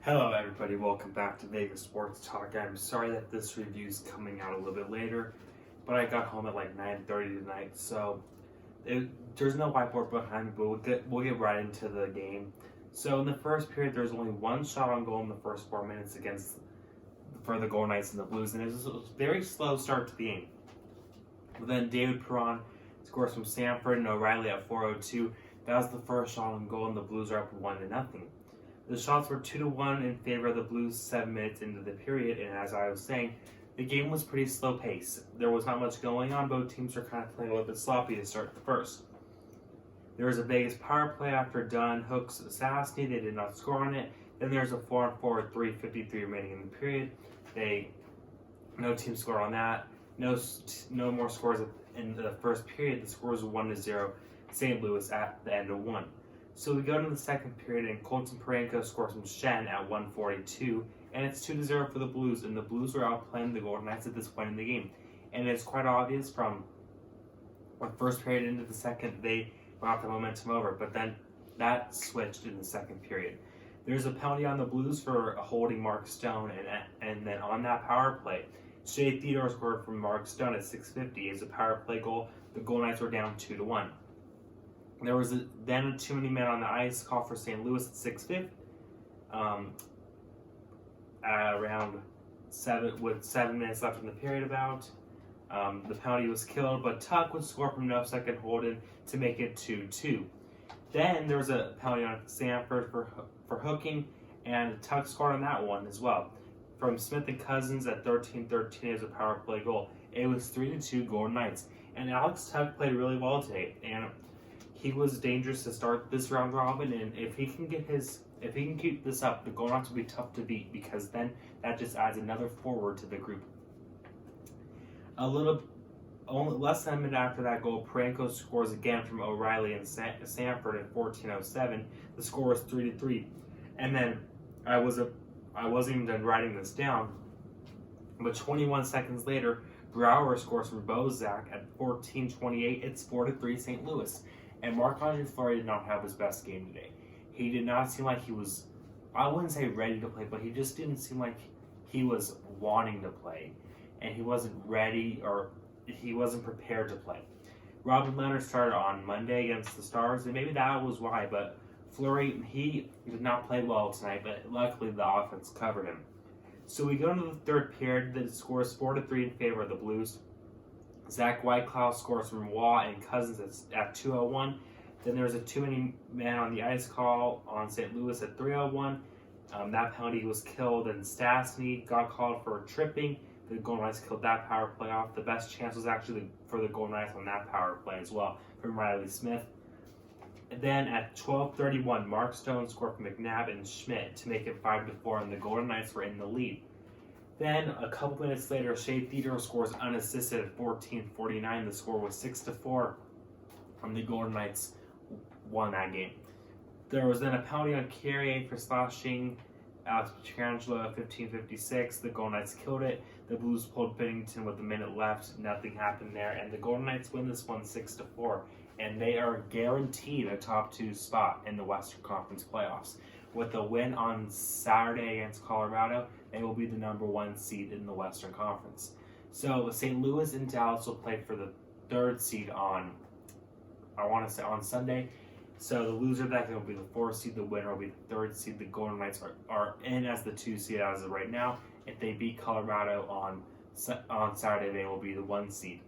Hello everybody, welcome back to Vegas Sports Talk. I'm sorry that this review is coming out a little bit later, but I got home at like 9:30 tonight, so there's no whiteboard behind me, but we'll get right into the game. So in the first period, there's only one shot on goal in the first 4 minutes for the Golden Knights and the Blues, and it was a very slow start to the game. But then David Perron scores from Sanford and O'Reilly at 4:02. That was the first shot on goal, and the Blues are up 1-0. The shots were 2-1 in favor of the Blues 7 minutes into the period, and as I was saying, the game was pretty slow pace. There was not much going on. Both teams were kind of playing a little bit sloppy to start the first. There was a Vegas power play after Dunn hooks Sassney. They did not score on it. Then there's a 4-on-4 with 3:53 remaining in the period. No team scored on that. No more scores in the first period. The score was 1-0. St. Louis at the end of one. So we go to the second period, and Colton Parayko scores from Shen at 1:42, and it's 2-0 for the Blues, and the Blues were outplaying the Golden Knights at this point in the game. And it's quite obvious from the first period into the second, they brought the momentum over, but then that switched in the second period. There's a penalty on the Blues for holding Mark Stone, and then on that power play, Shea Theodore scored from Mark Stone at 6:50 as a power play goal. The Golden Knights were down 2-1. There was then a too many men on the ice call for St. Louis at 6:50, around 7 minutes left in the period. The penalty was killed, but Tuch would score from no second hold-in to make it 2-2. Then there was a penalty on Sanford for hooking, and Tuch scored on that one as well. From Smith and Cousins at 13:13 as a power play goal. It was 3-2 Golden Knights, and Alex Tuch played really well today, and he was dangerous to start this round robin, and if he can keep this up, the Golden Knights will be tough to beat, because then that just adds another forward to the group. Only less than a minute after that goal, Parayko scores again from O'Reilly and Sanford at 14:07. The score was 3-3, and then I wasn't even done writing this down, but 21 seconds later, Brouwer scores from Bozak at 14:28. It's 4-3 St. Louis. And Marc-Andre Fleury did not have his best game today. He did not seem like he was, I wouldn't say ready to play, but he just didn't seem like he was wanting to play. And he wasn't ready, or he wasn't prepared to play. Robin Leonard started on Monday against the Stars, and maybe that was why, but Fleury, he did not play well tonight, but luckily the offense covered him. So we go into the third period. The score is 4-3 in favor of the Blues. Zach Whitecloud scores from Waugh and Cousins at 2:01. Then there's a too many men on the ice call on St. Louis at 3:01. That penalty was killed, and Stastny got called for tripping. The Golden Knights killed that power play off. The best chance was actually for the Golden Knights on that power play as well, from Riley Smith. And then at 12:31, Mark Stone scored from McNabb and Schmidt to make it 5-4, and the Golden Knights were in the lead. Then, a couple minutes later, Shea Theodore scores unassisted at 14:49. The score was 6-4, and the Golden Knights won that game. There was then a penalty on Carrier for slashing Alex Pietrangelo at 15:56. The Golden Knights killed it. The Blues pulled Binnington with a minute left. Nothing happened there, and the Golden Knights win this one 6-4, and they are guaranteed a top 2 spot in the Western Conference playoffs. With a win on Saturday against Colorado, they will be the number 1 seed in the Western Conference. So St. Louis and Dallas will play for the 3rd seed on Sunday. So the loser of that game will be the 4th seed. The winner will be the 3rd seed. The Golden Knights are in as the 2 seed as of right now. If they beat Colorado on Saturday, they will be the 1 seed.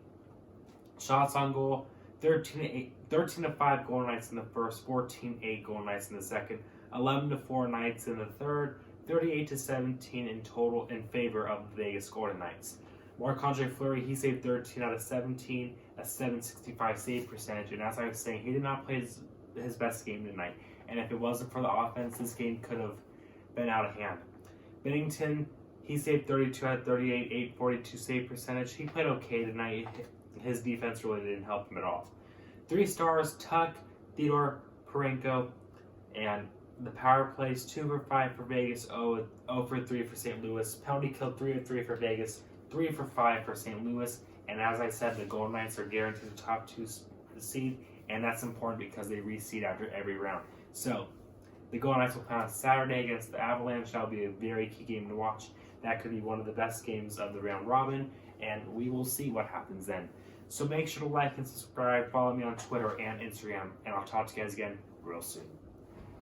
Shots on goal: 13-5 Golden Knights in the first, 14-8 Golden Knights in the second, 11-4 Knights in the third, 38-17 in total in favor of the Vegas Golden Knights. Marc-Andre Fleury, he saved 13 out of 17, a .765 save percentage, and as I was saying, he did not play his best game tonight, and if it wasn't for the offense, this game could have been out of hand. Binnington, he saved 32 out of 38, .842 save percentage. He played okay tonight. His defense really didn't help him at all. 3 stars: Tuch, Theodore, Parayko, and the power plays 2 for 5 for Vegas, 0 for 3 for St. Louis. Penalty killed 3 for 3 for Vegas, 3 for 5 for St. Louis. And as I said, the Golden Knights are guaranteed the top 2 seed, and that's important because they reseed after every round. So The Golden Knights will play on Saturday against the Avalanche. That'll be a very key game to watch. That could be one of the best games of the round robin, and we will see what happens then. So make sure to like and subscribe. Follow me on Twitter and Instagram, and I'll talk to you guys again real soon.